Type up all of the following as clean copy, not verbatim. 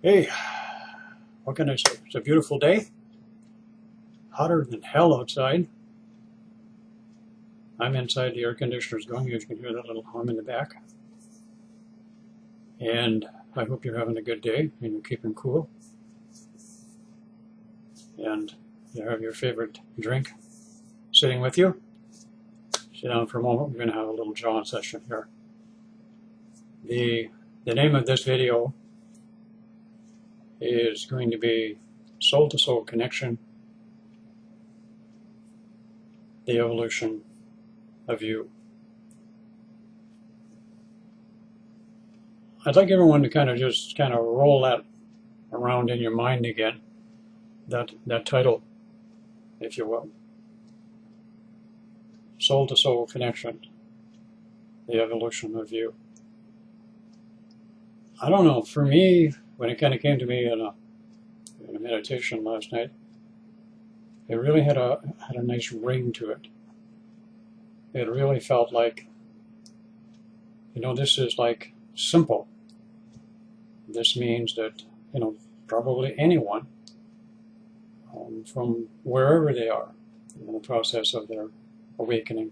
Hey, what can I say? It's a beautiful day. Hotter than hell outside. I'm inside, the air conditioner's going. You can hear that little hum in the back. And I hope you're having a good day and you're keeping cool. And you have your favorite drink sitting with you. Sit down for a moment. We're going to have a little John session here. The name of this video is going to be Soul-to-Soul Connection, the Evolution of You. I'd like everyone to kind of roll that around in your mind again, that title, if you will. Soul-to-Soul Connection, the Evolution of You. I don't know, for me, when it kind of came to me in a meditation last night, it really had a nice ring to it. It really felt like, this is like simple. This means that, probably anyone from wherever they are in the process of their awakening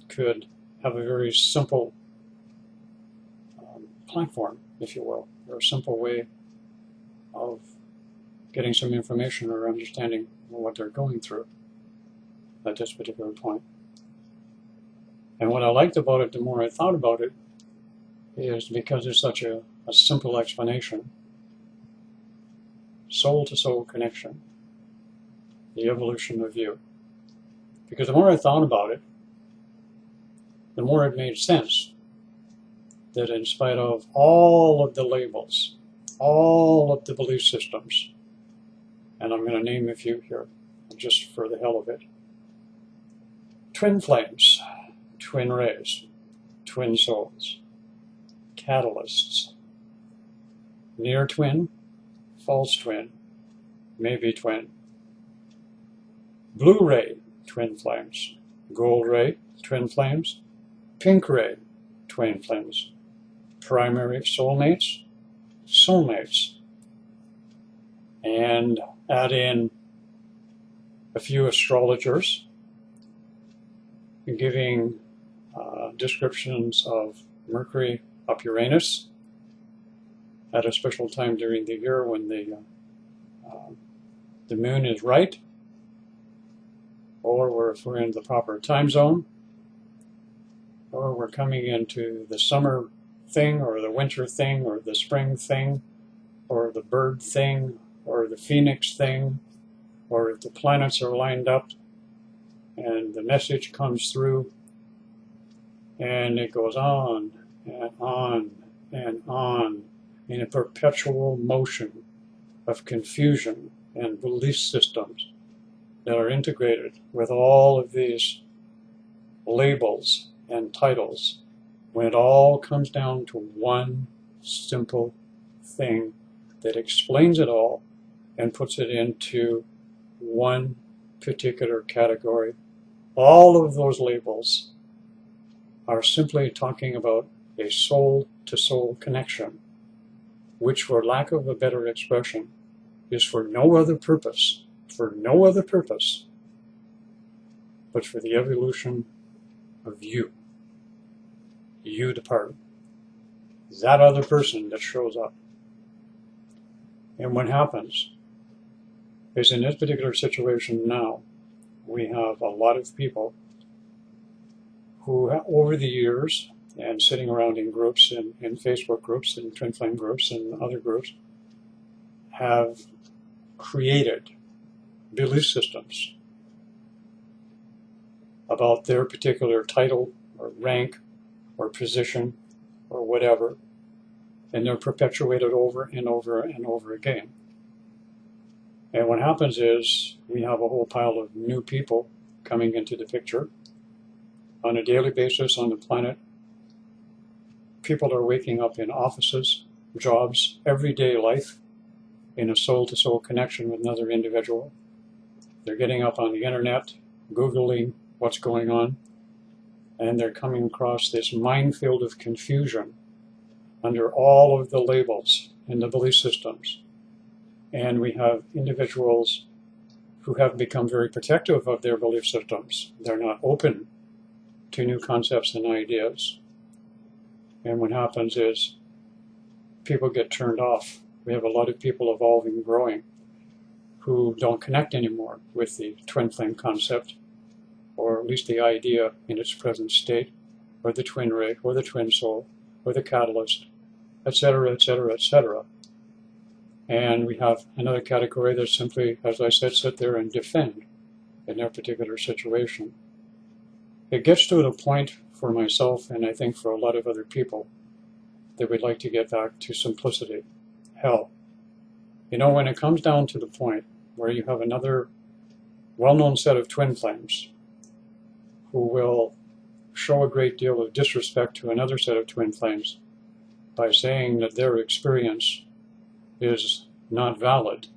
could have a very simple platform, if you will, or a simple way of getting some information or understanding what they're going through at this particular point. And what I liked about it, the more I thought about it, is because it's such a simple explanation. Soul-to-soul connection, the evolution of you. Because the more I thought about it, the more it made sense that in spite of all of the labels, all of the belief systems, and I'm going to name a few here just for the hell of it: twin flames, twin rays, twin souls, catalysts, near twin, false twin, maybe twin, blue ray, twin flames, gold ray, twin flames, pink ray, twin flames, primary soulmates, soulmates, and add in a few astrologers giving descriptions of Mercury up Uranus at a special time during the year when the moon is right, or if we're in the proper time zone, or we're coming into the summer thing, or the winter thing, or the spring thing, or the bird thing, or the phoenix thing, or if the planets are lined up and the message comes through and it goes on and on and on in a perpetual motion of confusion and belief systems that are integrated with all of these labels and titles, when it all comes down to one simple thing that explains it all and puts it into one particular category. All of those labels are simply talking about a soul-to-soul connection, which, for lack of a better expression, is for no other purpose, but for the evolution of you. You, the part, that other person that shows up. And what happens is, in this particular situation now, we have a lot of people who, over the years, and sitting around in groups, in Facebook groups, in Twin Flame groups, and other groups, have created belief systems about their particular title or rank or position or whatever, and they're perpetuated over and over and over again. And what happens is we have a whole pile of new people coming into the picture on a daily basis on the planet. People are waking up in offices, jobs, everyday life, in a soul-to-soul connection with another individual. They're getting up on the internet, Googling what's going on, and they're coming across this minefield of confusion under all of the labels in the belief systems. And we have individuals who have become very protective of their belief systems. They're not open to new concepts and ideas. And what happens is people get turned off. We have a lot of people evolving and growing who don't connect anymore with the twin flame concept, or at least the idea in its present state, or the twin ray, or the twin soul, or the catalyst, etc., etc., etc. And we have another category that simply, as I said, sit there and defend in their particular situation. It gets to the point for myself, and I think for a lot of other people, that we'd like to get back to simplicity. Hell, you know, when it comes down to the point where you have another well-known set of twin flames who will show a great deal of disrespect to another set of twin flames by saying that their experience is not valid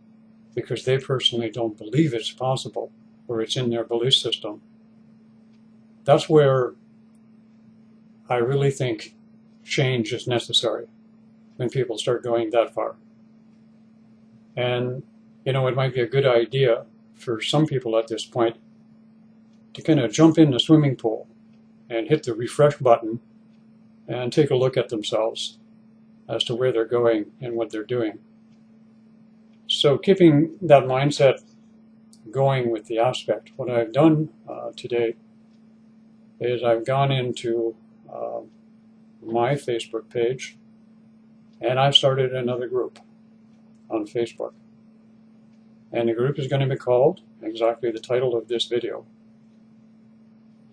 because they personally don't believe it's possible or it's in their belief system. That's where I really think change is necessary, when people start going that far. And, you know, it might be a good idea for some people at this point to kind of jump in the swimming pool and hit the refresh button and take a look at themselves as to where they're going and what they're doing. So keeping that mindset going with the aspect, what I've done today is I've gone into my Facebook page and I've started another group on Facebook. And the group is going to be called, exactly the title of this video,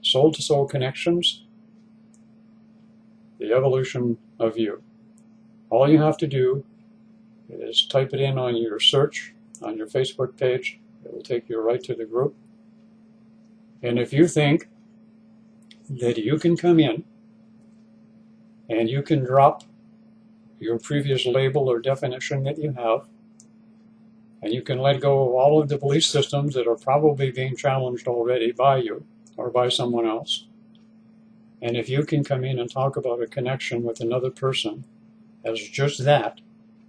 Soul to Soul Connections, the Evolution of You. All you have to do is type it in on your search on your Facebook page. It will take you right to the group. And if you think that you can come in and you can drop your previous label or definition that you have, and you can let go of all of the belief systems that are probably being challenged already by you or by someone else, and if you can come in and talk about a connection with another person as just that,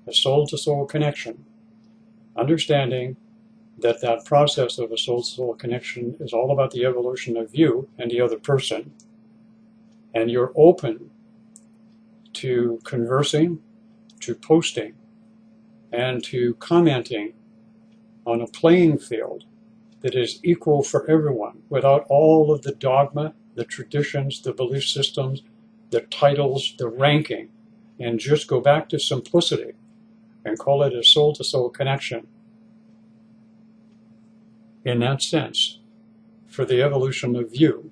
a soul-to-soul connection, understanding that that process of a soul-to-soul connection is all about the evolution of you and the other person, and you're open to conversing, to posting, and to commenting on a playing field that is equal for everyone, without all of the dogma, the traditions, the belief systems, the titles, the ranking, and just go back to simplicity and call it a soul-to-soul connection. In that sense, for the evolution of you,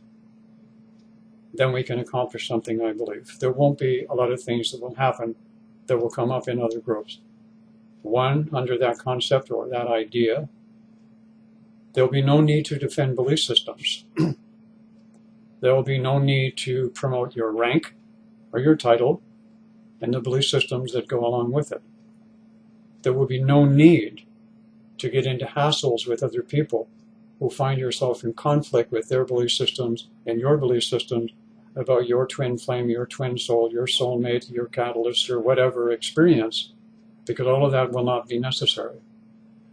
then we can accomplish something, I believe. There won't be a lot of things that will happen that will come up in other groups. One, under that concept or that idea, there'll be no need to defend belief systems. There will be no need to promote your rank or your title and the belief systems that go along with it. There will be no need to get into hassles with other people who find yourself in conflict with their belief systems and your belief systems about your twin flame, your twin soul, your soulmate, your catalyst, or whatever experience, because all of that will not be necessary.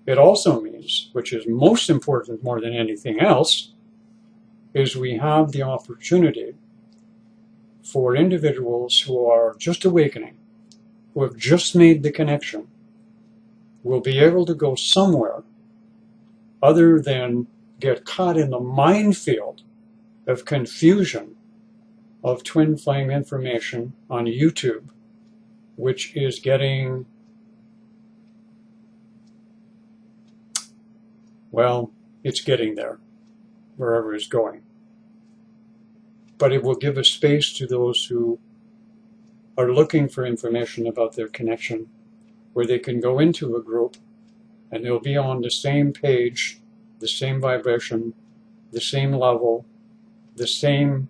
It also means, which is most important more than anything else, is we have the opportunity for individuals who are just awakening, who have just made the connection, will be able to go somewhere other than get caught in the minefield of confusion of twin flame information on YouTube, which is getting, well, it's getting there, wherever it's going. But it will give a space to those who are looking for information about their connection, where they can go into a group and they'll be on the same page, the same vibration, the same level, the same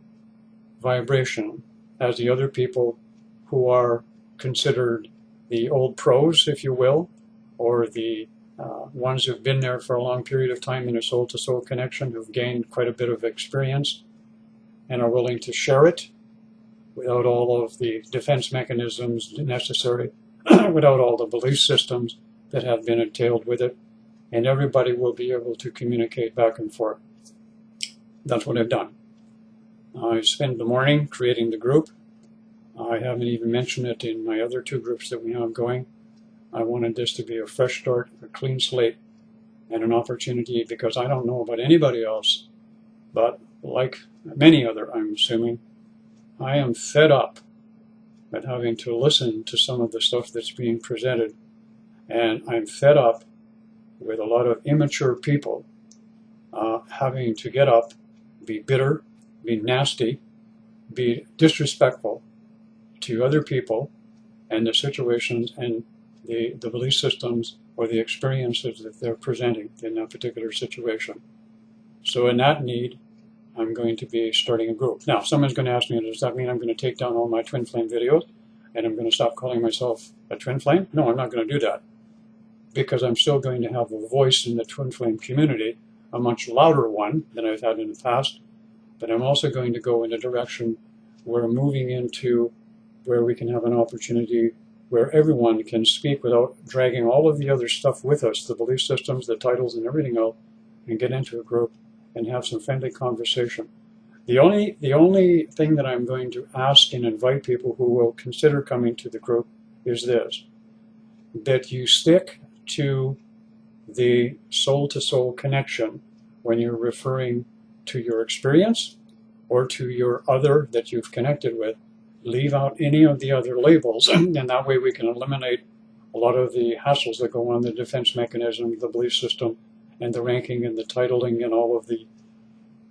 vibration as the other people who are considered the old pros, if you will, or the ones who've been there for a long period of time in a soul-to-soul connection, who've gained quite a bit of experience and are willing to share it without all of the defense mechanisms necessary, without all the belief systems that have been entailed with it, and everybody will be able to communicate back and forth. That's what I've done. I spent the morning creating the group. I haven't even mentioned it in my other two groups that we have going. I wanted this to be a fresh start, a clean slate, and an opportunity, because I don't know about anybody else, but like many other, I'm assuming, I am fed up at having to listen to some of the stuff that's being presented, and I'm fed up with a lot of immature people having to get up, be bitter, be nasty, be disrespectful to other people and the situations and the belief systems or the experiences that they're presenting in that particular situation. So in that need, I'm going to be starting a group. Now, someone's going to ask me, does that mean I'm going to take down all my twin flame videos and I'm going to stop calling myself a twin flame? No, I'm not going to do that, because I'm still going to have a voice in the twin flame community, a much louder one than I've had in the past. But I'm also going to go in a direction where I'm moving into where we can have an opportunity where everyone can speak without dragging all of the other stuff with us, the belief systems, the titles, and everything else, and get into a group and have some friendly conversation. The only thing that I'm going to ask and invite people who will consider coming to the group is this: that you stick to the soul-to-soul connection when you're referring to your experience or to your other that you've connected with. Leave out any of the other labels, and that way we can eliminate a lot of the hassles that go on, the defense mechanism, the belief system, and the ranking and the titling and all of the,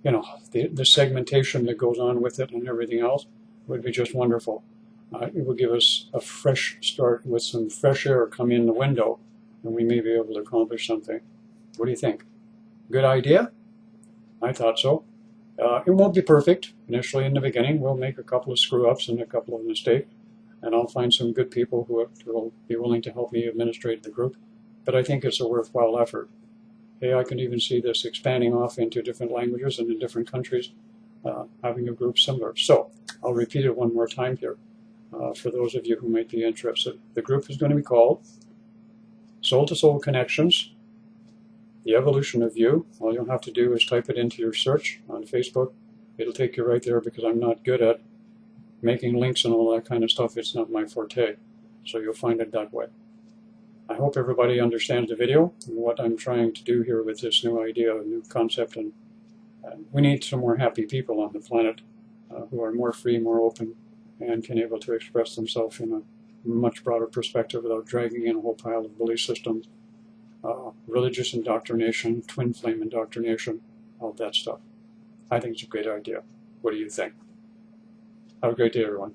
the segmentation that goes on with it and everything else. Would be just wonderful. It will give us a fresh start with some fresh air come in the window, and we may be able to accomplish something. What do you think? Good idea? I thought so. It won't be perfect initially in the beginning. We'll make a couple of screw-ups and a couple of mistakes, and I'll find some good people who will be willing to help me administrate the group. But I think it's a worthwhile effort. Hey, I can even see this expanding off into different languages and in different countries, having a group similar. So I'll repeat it one more time here for those of you who might be interested. The group is going to be called Soul to Soul Connections, the Evolution of You. All you'll have to do is type it into your search on Facebook. It'll take you right there, because I'm not good at making links and all that kind of stuff. It's not my forte. So you'll find it that way. I hope everybody understands the video and what I'm trying to do here with this new idea, new concept. And we need some more happy people on the planet who are more free, more open, and can able to express themselves in a much broader perspective without dragging in a whole pile of belief systems, religious indoctrination, twin flame indoctrination, all that stuff. I think it's a great idea. What do you think? Have a great day, everyone.